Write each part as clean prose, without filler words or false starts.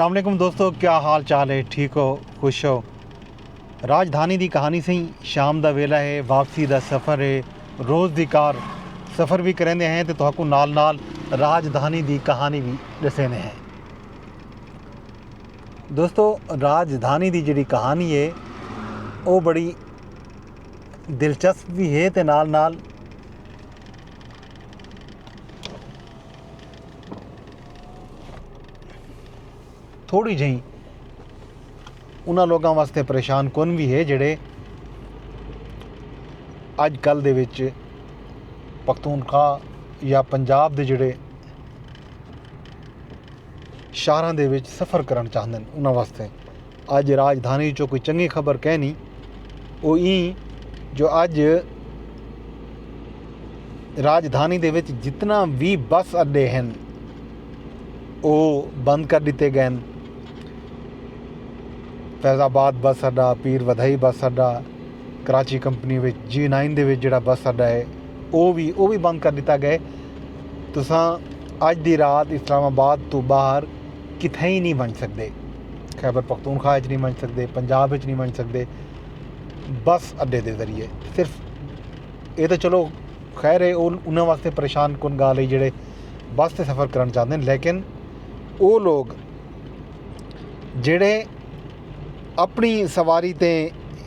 अस्सलाम वालेकुम दोस्तों, क्या हाल चाल है? ठीक हो, खुश हो? राजधानी दी कहानी सही शाम दा वेला है, वापसी दा सफ़र है, रोज़ दी कार सफ़र भी करेंदे हैं तो तुहाकू नाल नाल राजधानी दी कहानी भी दसेंदे हैं। दोस्तों, राजधानी दी जिहड़ी कहानी है वो बड़ी दिलचस्प भी है ते नाल नाल थोड़ी जी उन्हां लोगों वास्ते परेशान कुन भी है जिहड़े अज कल दे विच पख्तूनख्वा या पंजाब दे जिहड़े शहरां दे विच सफ़र करन चाहंदे न। उन्हां वास्ते अज राजधानी चो कोई चंगी खबर कहनी वो जो अज राजधानी दे विच जितना भी बस अड्डे हैं वो बंद कर दिते गए। फैज़ाबाद बस अड्डा, पीर वधाई बस अड्डा, कराची कंपनी विच G9 दे विच जिहड़ा बस अड्डा है वो भी बंद कर दिता गया। तुसां अज दी रात इस्लामाबाद तो बाहर कितें ही नहीं बन सकते, खैबर पख्तूनख्वा नहीं बन सकते, पंजाब नहीं बन सकते बस अड्डे के जरिए। सिर्फ ये तो चलो खैर है, उन्होंने वास्ते परेशान कुन गाल है जिहड़े बस से सफ़र करना चाहते हैं। लेकिन वो लोग जिहड़े अपनी सवारी ते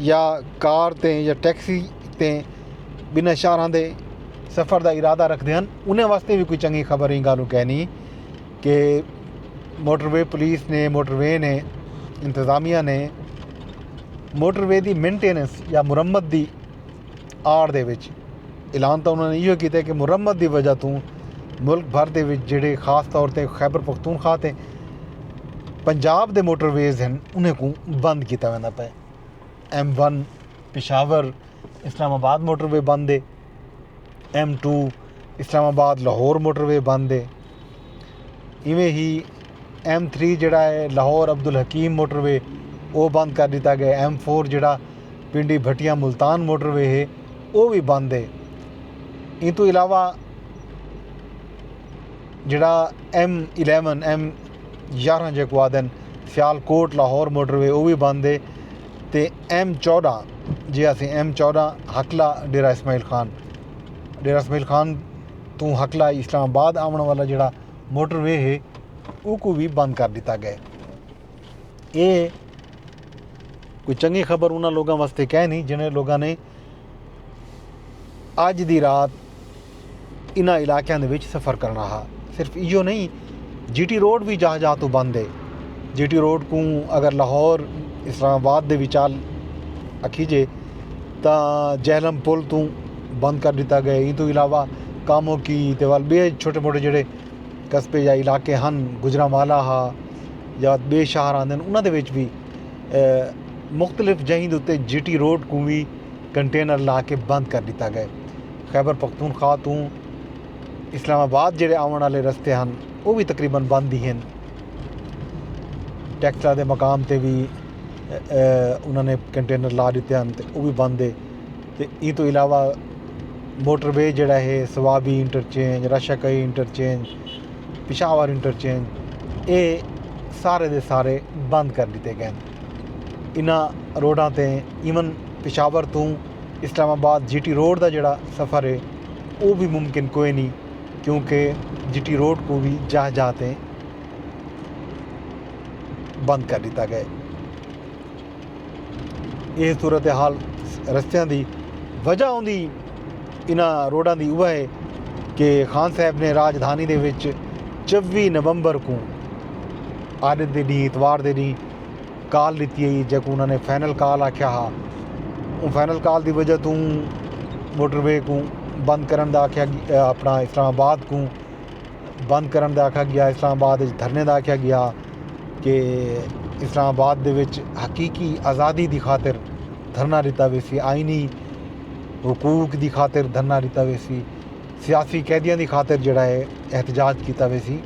या कार ते या टैक्सी ते बिना शहरां दे सफ़र का इरादा रखते हैं, उन्हें वास्ते भी कोई चंगी खबर ही गल कहनी कि मोटरवे पुलिस ने, मोटरवे ने, इंतज़ामिया ने मोटरवे की मेनटेनेंस या मुरम्मत की आड़ दे विच ऐलान तो उन्होंने इहो किया कि मुरम्मत की वजह तो मुल्क भर के जिहड़े खास तौर पर खैबर पख्तूनख्वा ते पंजाब दे मोटरवेज़ हैं उन्हें को बंद किया वेंदा पे। M1 पेशावर इस्लामाबाद मोटरवे बंद है, M2 इस्लामाबाद लाहौर मोटरवे बंद है, इवें ही M3 जिहड़ा है लाहौर अब्दुल हकीम मोटरवे वो बंद कर दिता गया। M4 जिहड़ा पिंडी भटिया मुल्तान मोटरवे है वो भी बंद है। इन तो इलावा जिहड़ा M11 M11 जो आदन सियालकोट लाहौर मोटरवे वो भी बंद है। तो M14 जी असी M14 हकला डेरा इस्माइल खान तो हकला इस्लामाबाद आने वाला जिहड़ा मोटरवे है वो भी बंद कर दिता गया। ये कोई चंगी खबर उन्होंने लोगों वास्ते कह नहीं जिन्हें लोगों ने अज दी रात इन्हां इलाकों दे विच सफ़र करना हा। सिर्फ इहो नहीं, GT रोड भी जहाँ तो बंद है। GT रोड को अगर लाहौर इस्लामाबाद दे विचाल आखीजे तो जहलम पुल तो बंद कर दिता गया। इन तो इलावा कामों की ते वाल बे छोटे मोटे जिहड़े कस्बे या इलाके हैं, गुजरांवाला हा या बे शहर आंदे उन्हां दे विच भी मुख्तलिफ जगह के उत्ते GT रोड को भी कंटेनर ला के बंद कर दिता गया। खैबर पख्तूनख्वा तो इस्लामाबाद जिहड़े आने वाले रस्ते हैं वो भी तकरीबन बंद ही हैं। टैक्सला के मकाम पर भी उन्होंने कंटेनर ला दिते हैं तो वो भी बंद है। तो इन तो इलावा मोटरवे जिहड़ा है Swabi interchange, Rashakai interchange, Peshawar interchange ये सारे दे सारे बंद कर दिते गए। इन्हां रोडां ते ईवन पेशावर तो इस्लामाबाद GT रोड का जिहड़ा सफ़र है वो भी मुमकिन कोई नहीं, क्योंकि GT रोड को भी जहाँ ते बंद कर दिता गया। ये सूरत हाल रस्तियां की वजह आउंदी इन्हां रोडां दी वह है कि खान साहब ने राजधानी दे विच 24 नवंबर को अज दे डी इतवार दे डी काल दी है, जब उन्होंने फाइनल काल आख्या हा। फाइनल काल की वजह तो मोटरवे को बंद करन दा आख्या, अपना इस्लामाबाद को बंद करन दा आख्या गया, इस्लामाबाद धरने दा आख्या गया कि इस्लामाबाद दे विच हकीकी आज़ादी की खातिर धरना दिता वेसी, आईनी हुकूक की खातिर धरना दिता वेसी, सियासी कैदियों की खातिर जिहड़ा है एहतजाज किया वेसी।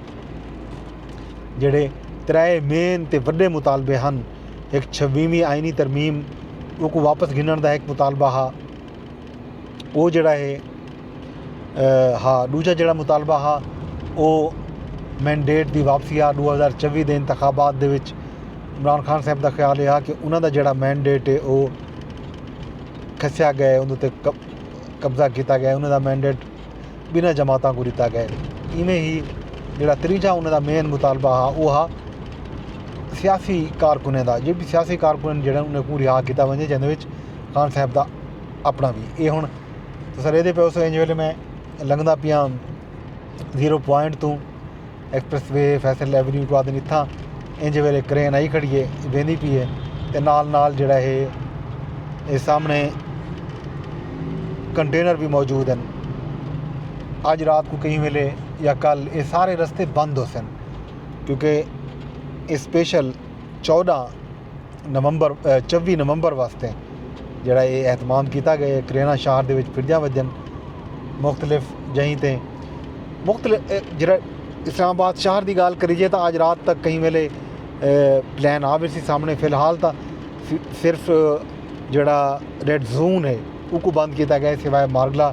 जिहड़े 3 मेन ते वड्डे मुतालबे हैं, एक 26वीं आईनी तरमीम वो वापस गिनण का एक मुतालबा हा, वो जिहड़ा है दूजा जिहड़ा मुतालबा हा वो ਮੈਂਡੇਟ ਦੀ ਵਾਪਸੀ ਆ 2024 ਦੇ ਇੰਤਖਾਬਾਤ ਦੇ ਵਿੱਚ ਇਮਰਾਨ ਖਾਨ ਸਾਹਿਬ ਦਾ ਖਿਆਲ ਇਹ ਕਿ ਉਹਨਾਂ ਦਾ ਜਿਹੜਾ ਮੈਂਡੇਟ ਹੈ ਉਹ ਖੱਸਿਆ ਗਿਆ, ਉਹਦੇ 'ਤੇ ਕਬਜ਼ਾ ਕੀਤਾ ਗਿਆ, ਉਹਨਾਂ ਦਾ ਮੈਂਡੇਟ ਬਿਨਾਂ ਜਮਾਤਾਂ को ਦਿੱਤਾ ਗਿਆ। ਇਵੇਂ ਹੀ ਜਿਹੜਾ ਤੀਜਾ ਉਹਨਾਂ ਦਾ ਮੇਨ ਮੁਤਾਲਬਾ ਆ ਉਹ ਆ ਸਿਆਸੀ ਕਾਰਕੁਨੇ ਦਾ, ਜੇ ਵੀ ਸਿਆਸੀ ਕਾਰਕੁਨ ਜਿਹੜਾ ਉਹਨੇ को रिहा ਕੀਤਾ वञे, जंहिंजे ਵਿੱਚ ਖਾਨ ਸਾਹਿਬ ਦਾ ਆਪਣਾ ਵੀ। ਇਹ ਹੁਣ ਤੁਸੀਂ ਇਹਦੇ ਪਿਓ ਸੋ ਇੰਜ ਵੇਲੇ मैं ਲੰਘਦਾ ਪਿਆ 0 ਪੁਆਇੰਟ ਤੋਂ ਐਕਸਪ੍ਰੈਸ ਵੇ ਫੈਸਲ ਐਵਨਿਊ ਤੋਂ ਆਦਿ ਇੱਥਾਂ ਇੰਜ ਵੇਲੇ ਕਰੇਨ ਆਈ ਖੜੀ ਹੈ, ਵੇਂਦੀ ਪਈ ਹੈ, ਅਤੇ ਨਾਲ ਜਿਹੜਾ ਇਹ ਸਾਹਮਣੇ कंटेनर भी मौजूद हैं। अज रात को कई वेले या कल ये सारे रस्ते बंद हो सन, क्योंकि स्पेशल 24 नवंबर वास्ते जोड़ा ये एहतमाम किया गया करेना शहर के फिरदियाँ वजन मुख्तलिफ जहीं ते मुख्तलिफ जो इस्लामाबाद शहर की गल करीए तो अज रात तक कई वेले प्लान आ भी सी सामने। फिलहाल तो सिर्फ जोड़ा रेड जोन है वो बंद किया गया, सिवाय मारगला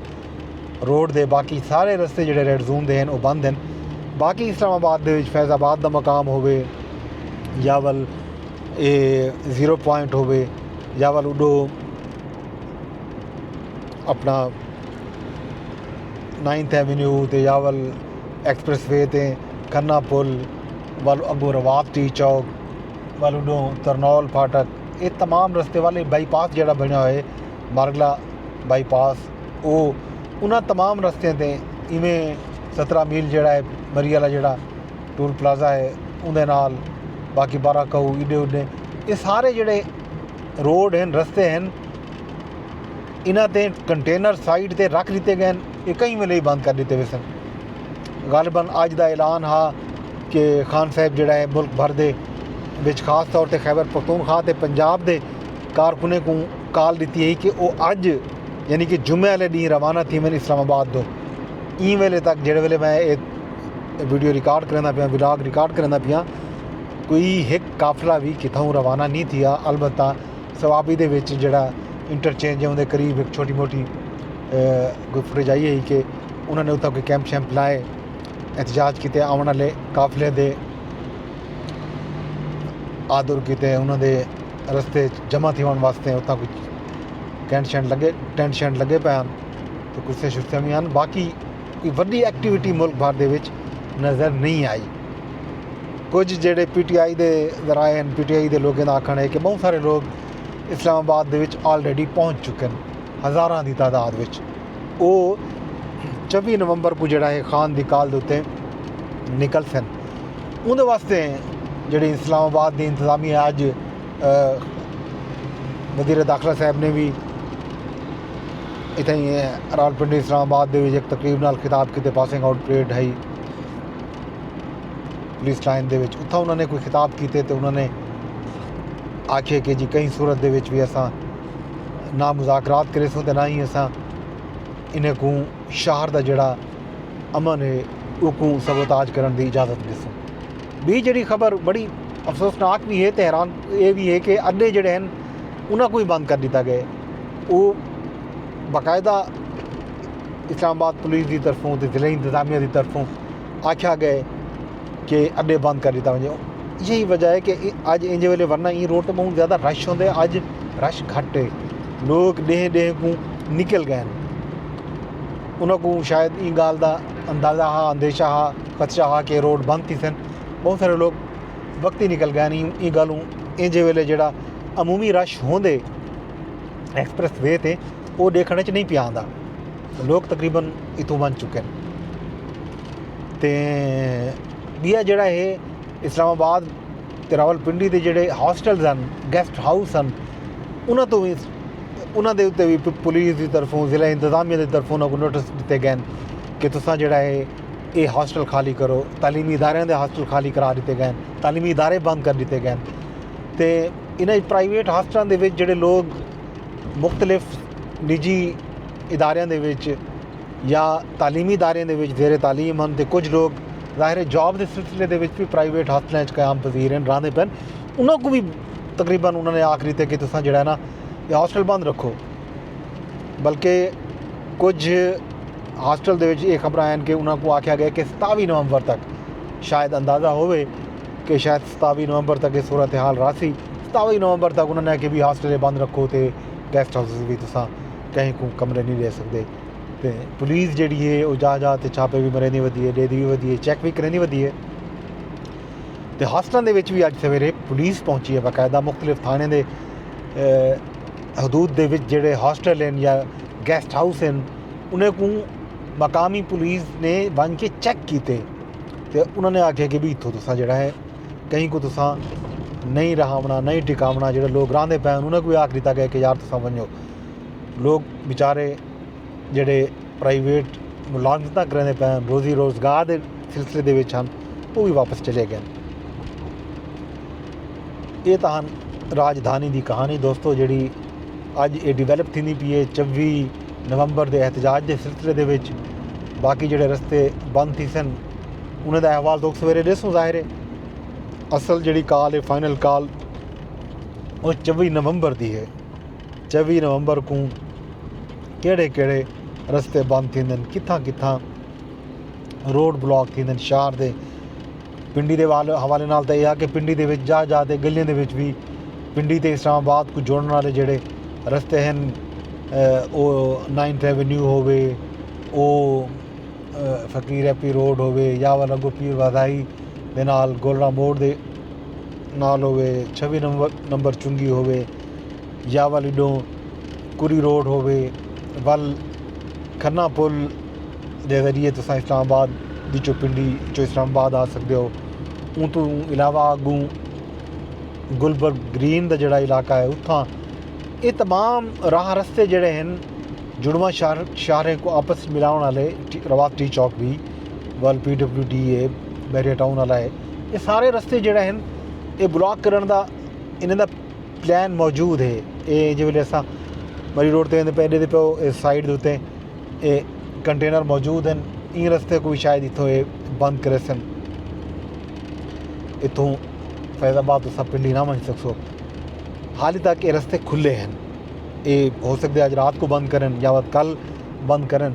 रोड दे बाकी सारे रस्ते जोड़े रेड जोन दे हैं वो बंद हैं। बाकी इस्लामाबाद दे फैज़ाबाद का मकाम होवे या वल 0 पॉइंट होवे या वल उडो अपना 9th एवेन्यू ते या वल एक्सप्रेस वे ते खन्ना पुल वाल अगो रवात टी चौक वाल उडो तरनौल फाटक, ये तमाम रस्ते वाले बाईपास जोड़ा बनया हुआ है मारगला बाईपास, वो उन्होंने तमाम रस्ते ते इवें 17 मील जोड़ा है मरी वाला जोड़ा टूल प्लाजा है उनके नाल बाकी 12 कहू इडे उडे ये सारे जोड़े रोड हैं रस्ते हैं इन्हों ते कंटेनर साइड ते रख दिते गए, ये कई वेले ही बंद कर दिते हुए सन। गालिबन अज का ऐलान हा कि खान साहब जोड़ा है मुल्क भर दे विच खास तौर पर खैबर पख्तूनख्वा ते पंजाब दे कारकुने को कॉल दी है कि वो अज यानी कि जुम्मे वाले डी रवाना थी मैंने इस्लामाबाद दो ई वेले तक जेड़े वेले मैं ये वीडियो रिकॉर्ड करना पिया व्लॉग रिकॉर्ड करना पिया कोई एक काफिला भी कितों रवाना नहीं थिया। अलबत्ता सवाबी दे विच जेड़ा इंटरचेंज है उनके करीब एक छोटी मोटी कोई फुटेज आई है कि उन्होंने उत्थे कोई कैंप शैंप लाए एहतजाज किए आने वाले काफिले दे आदर किए उन्होंने रस्ते जमा थी होने वास्ते उत्थे कुछ टेंट शेंट लगे पे हैं तो कुर्सियाँ शुर्सियाँ भी हैं। बाकी कोई वड्डी एक्टिविटी मुल्क भर दे विच नज़र नहीं आई। कुछ जेडे PTI दे जराए हैं PTI दे लोगों का आखना है कि बहुत सारे लोग इस्लामाबाद दे विच ऑलरेडी पहुँच चुके हैं हज़ारां की तादाद विच। वो 24 नवंबर को जोड़ा है खान की कॉल के उत्ते निकल सन उनके वास्ते जी इस्लामाबाद की इंतजामिया अज वज़ीर दाखिला साहब ने भी इतना ही रावलपिंडी इस्लामाबाद के एक तकरीब नाल खिताब किए पासिंग आउट परेड है पुलिस लाइन के उत्थों उन्होंने कोई खिताब किए तो उन्होंने आखे कि जी कई सूरत के भी असा ना मुज़ाकरात करे सो ना ही असा इन्हें को शहर का जोड़ा अमन है वो सबोताज करने की इजाज़त ॾिसूं। भी जी खबर बड़ी अफसोसनाक भी है तो हैरान ये भी है कि अड्डे जोड़े हैं उन्होंने को ही बंद कर दिता गया। वो बाकायदा इस्लामाबाद पुलिस की तरफों तो जिले इंतजामिया की तरफों आख्या गए कि अड्डे बंद कर दिता वजे। यही वजह है कि अज इंज वेले वरना ये रोड पर बहुत ज़्यादा रश होंगे, अज रश घट है, लोग डेह को निकल गए हैं। उन्होंने शायद ई गाल का अंदाज़ा हा अंदेशा हा खदशा हा कि रोड बंद थी सन, बहुत सारे लोग वक्त ही निकल गए नहीं ई गलों इंज वेले जोड़ा अमूमी रश होंदे एक्सप्रेस वे ते वो देखने च नहीं पिया आंदा, लोग तकरीबन इतों बन चुके हैं। तो बिया जोड़ा है इस्लामाबाद ते रावलपिंडी के जोड़े हॉस्टल्स हैं गैसट हाउस हैं उन्होंने उत्ते भी पुलिस की तरफों जिला इंतजामिया की तरफों उन्होंने नोटिस दिते गए कि तुसा जोड़ा है ये हॉस्टल खाली करो, तालीमी इदारे के हॉस्टल खाली करा दिते गए, तालीमी इदारे बंद कर दिते गए। तो इन्हें प्राइवेट हॉस्टलों के जोड़े लोग मुख्तलिफ निजी इदारों के या तालीमी इदारे जेर तालीम हैं तो कुछ लोग ज़ाहिर जॉब के सिलसिले भी प्राइवेट हॉस्टलों क़याम पजीर हैं रहने पैन उन्होंने को भी तकरीबन उन्होंने आखिरी थे कि तुसा जोड़ा ना ये हॉस्टल बंद रखो। बल्कि कुछ हॉस्टल ये खबर हैं कि उन्होंने को आख्या गया कि 27 नवंबर तक शायद अंदाज़ा होवे कि शायद 27 नवंबर तक ये सूरत हाल रासी 27 नवंबर तक उन्होंने आखे भी हॉस्टल बंद रखो तो गैस्ट हाउस भी तुसा कहीं को कमरे नहीं ले सकते। तो पुलिस जी है वो जा ते छापे भी मरे नहीं वधी है, डेदी भी वधी है, चैक भी करे नहीं वधी है। तो हॉस्टलों के भी अज सवेरे पुलिस पहुंची है बाकायदा मुख्तलिफ थाने के हदूद के जोड़े हॉस्टल हैं या गैस्ट हाउस हैं उन्हें को मकामी पुलिस ने बन के चैक किए तो उन्होंने आख्या कि भी इतों तुसा जोड़ा है कहीं को तुसा नहीं रहावना नहीं टिकावना। जो लोग रांदे पे उन्होंने को आख दिता गया कि यार तुसा वनो। लोग बेचारे जेडे प्राइवेट मुलाजमत करते पे रोज़ी रोज़गार के सिलसिले के वो भी वापस चले गए। ये तो राजधानी की कहानी दोस्तों जी अज ये डिवेलप थी पी है 24 नवंबर के एहतजाज के सिलसिले के। बाकी जोड़े रस्ते बंद थी सन उन्हें का अहवाल तो सवेरे दसों ज़ाहिर है। असल जी कॉल है फाइनल कॉल वो 24 नवंबर की है। 24 नवंबर को केड़े केड़े रस्ते बंद थी कित्थां कित्थां रोड ब्लॉक थी शहर के। पिंडी के हवाले नाल तो यह कि पिंडी के जा के गलियों के भी पिंडी तो इस्लामाबाद को जोड़ने वाले जोड़े रस्ते हैं वो 9th एवेन्यू होवे वो फकीर हैप्पी रोड होवे या वाला पीर वाधाई दे नाल गोलड़ा मोड़ दे नाल होवे 26 नंबर चुंगी होवे या वाली डो कुरी रोड होवे वल खन्ना पुल के जरिए तुस इस्लामाबाद दी चो पिंडी चो इस्लामाबाद आ सकते हो। उन तो इलावा अगू गुलबर्ग ग्रीन का जोड़ा इलाका है उत्थां ये तमाम राह रस्ते जोड़े हैं जुड़वा शहरें को आपस में मिलाने वाले रवात टी चौक भी वल PWD बैरिया टाउन वाला है। ये सारे रस्ते जोड़े हैं ये ब्लॉक करने का इन्हें प्लान मौजूद है। ये जो अस मरी रोड से पैदे पे इस साइड के उत्ते ये कंटेनर मौजूद हैं। इन रस्ते को भी शायद इतों ये बंद करे सन। इतों फैज़ाबाद तो सब पिंडी ना मन सकसो हाल तक ये रस्ते खुले हैं। ये हो सकते अज रात को बंद करें या कल बंद करें।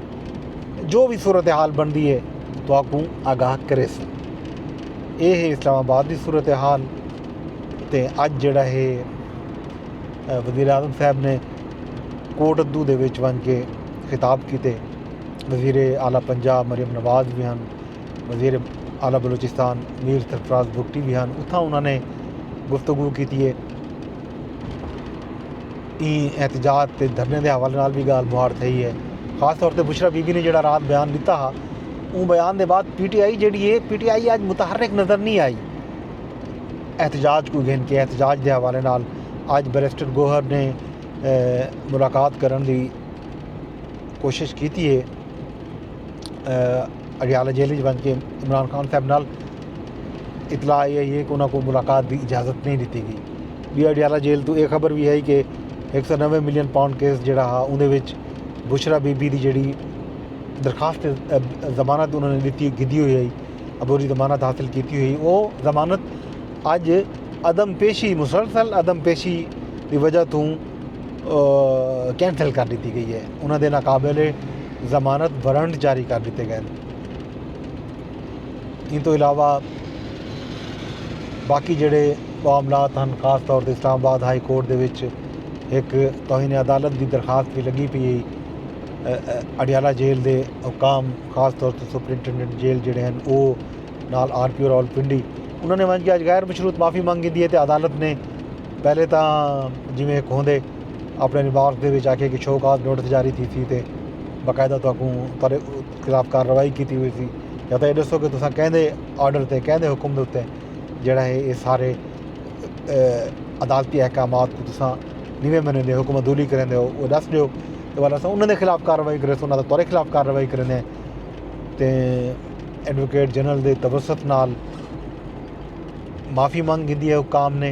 जो भी सूरत हाल बनती है तो आपको आगाह करे सन। ये है इस्लामाबाद की सूरत हाल। तो अज जड़ा है वज़ीर आज़म साहब ने कोट अद्दू दे विच बन के खिताब किए। वज़ीर आला पंजाब मरियम नवाज़ भी हैं, वज़ीर आला बलूचिस्तान मीर सरफराज बुगटी भी हैं। उत्थां उन्होंने गुफ्तगू की है। एहतजाज ते धरने के हवाले नाल भी गाल मुहार थी है। खास तौर पर बुशरा बीबी ने जो रात बयान दिता हा वो बयान के बाद PTI जी है PTI अज मुतहरक नज़र नहीं आई एहतजाज को गिन के। एहतजाज के हवाले नाल अज बैरिस्टर गोहर ने मुलाकात करने की कोशिश की है अडियाला जेल बन के इमरान खान साहब नाल। इतला यही है कि उन्होंने मुलाकात की इजाज़त नहीं दी गई। भी अडियाला जेल तो यह खबर भी है कि 190 मिलियन पाउंड केस जोड़ा हा उहदे बुशरा बीबी की जी दरखास्त जमानत उन्होंने दी हुई है अबूरी जमानत हासिल की हुई। वो जमानत अज अदम पेशी मुसलसल अदम पेशी की वजह तो कैंसल कर दी गई है। उन्होंने नाकाबिले जमानत वारंट जारी कर दिए गए। इन तो इलावा बाकी जोड़े मामलात हैं खास तौर पर इस्लामाबाद हाई कोर्ट के विच एक तौहीन अदालत की दरखास्त भी लगी पई अडियाला जेल के हुकाम खास तौर पर सुपरिटेंडेंट जेल जोड़े हैं वो नाल RPO रावलपिंडी उन्होंने वंज के अज गैर मशरूत माफ़ी मंगी दी है। तो अदालत ने पहले तो जिमें एक होंदे अपने रिमार्क के आके कि शोकाज नोटिस जारी थी तो बाकायदा तो तेरे खिलाफ कार्रवाई की हुई थी या तो ये दसो कि तुसा कहते आर्डर से कहते हुक्म के उत्ते जोड़ा है ये सारे अदालती अहकामात को तुसा निवें महीने हुक्म अदूली करेंदे हो वो दस दो तो वाला उन्होंने खिलाफ कार्रवाई करे तो उन्होंने तोरे खिलाफ कार्रवाई करें। तो एडवोकेट जनरल के तवसत नाल माफ़ी मंग दी है हुकाम ने।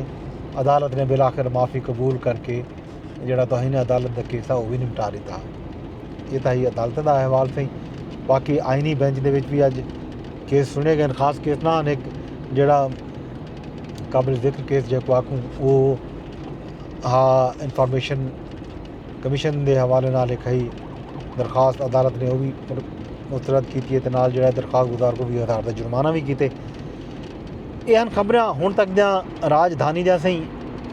अदालत ने बिलाखिर माफ़ी कबूल करके जोड़ा तौहीन अदालत का केस है वह भी निपटा दिता। ये तो ही अदालत का अहवाल सही। बाकी आईनी बेंच के अज केस सुने गए खास केस ना एक जोड़ा काबिल जिक्र केस जो आखूँ वो हाँ इंफॉर्मेशन कमीशन के हवाले नाल एक ही दरखास्त अदालत ने वह भी मुस्तरद की जो दरखास्त गुजार को 20,000 का जुर्माना भी किए। ਇਹ ਹਨ ਖਬਰਾਂ ਹੁਣ ਤੱਕ ਦੀਆਂ ਰਾਜਧਾਨੀ ਦੀਆਂ ਸਹੀ।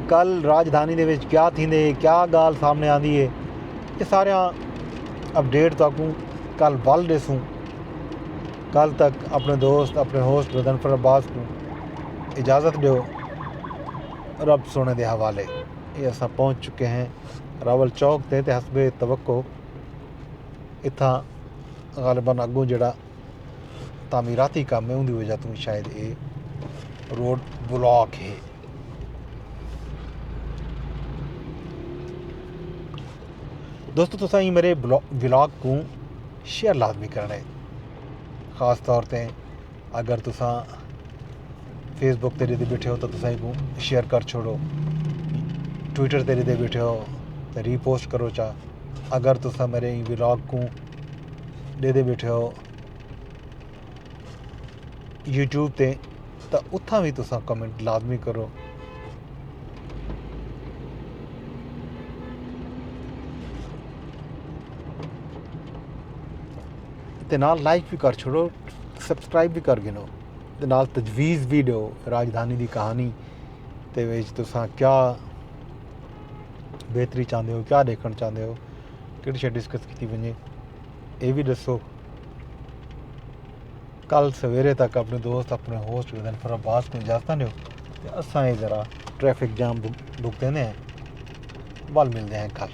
ਕੱਲ ਰਾਜਧਾਨੀ ਦੇ ਵਿੱਚ क्या थींदे, क्या गाल सामने आंदी है, ये सारा अपडेट तकूँ कल वल ॾिसूँ। कल तक अपने दोस्त अपने होस्ट गजनफर अब्बास को इजाज़त दो। रब सोने के हवाले ये असां पहुँच चुके हैं रावल चौक ते हसबे तवक्को। इत्थां गालिबन अगों जिहड़ा तामीराती काम है उनकी वजह तो शायद ये रोड ब्लॉक है। दोस्तों तुसां ही मेरे व्लॉग को शेयर लाजमी करना है, ख़ास तौर पर अगर तुसां फेसबुक ते दे बैठे हो तो तुसां को शेयर कर छोड़ो, ट्विटर ते दे बैठे हो तो रीपोस्ट करो चा। अगर तुसां मेरे व्लॉग को दे बैठे हो यूट्यूब ते तो उत्थां भी तुसां कमेंट लाजमी करो। ते नाल लाइक भी कर छोड़ो, सबसक्राइब भी कर गिनो, ते नाल तजवीज़ भी दो राजधानी की कहानी ते विच तुसां क्या बेहतरी चाहते हो, क्या देखना चाहते हो, किहड़ी शे डिस्कस की वजे ये भी दसो। कल सवेरे तक अपने दोस्त अपने होस्ट गजनफर अब्बास को इजाज़त दो ते असां ज़रा ट्रैफिक जाम भुगतने हैं। वल मिलते हैं कल।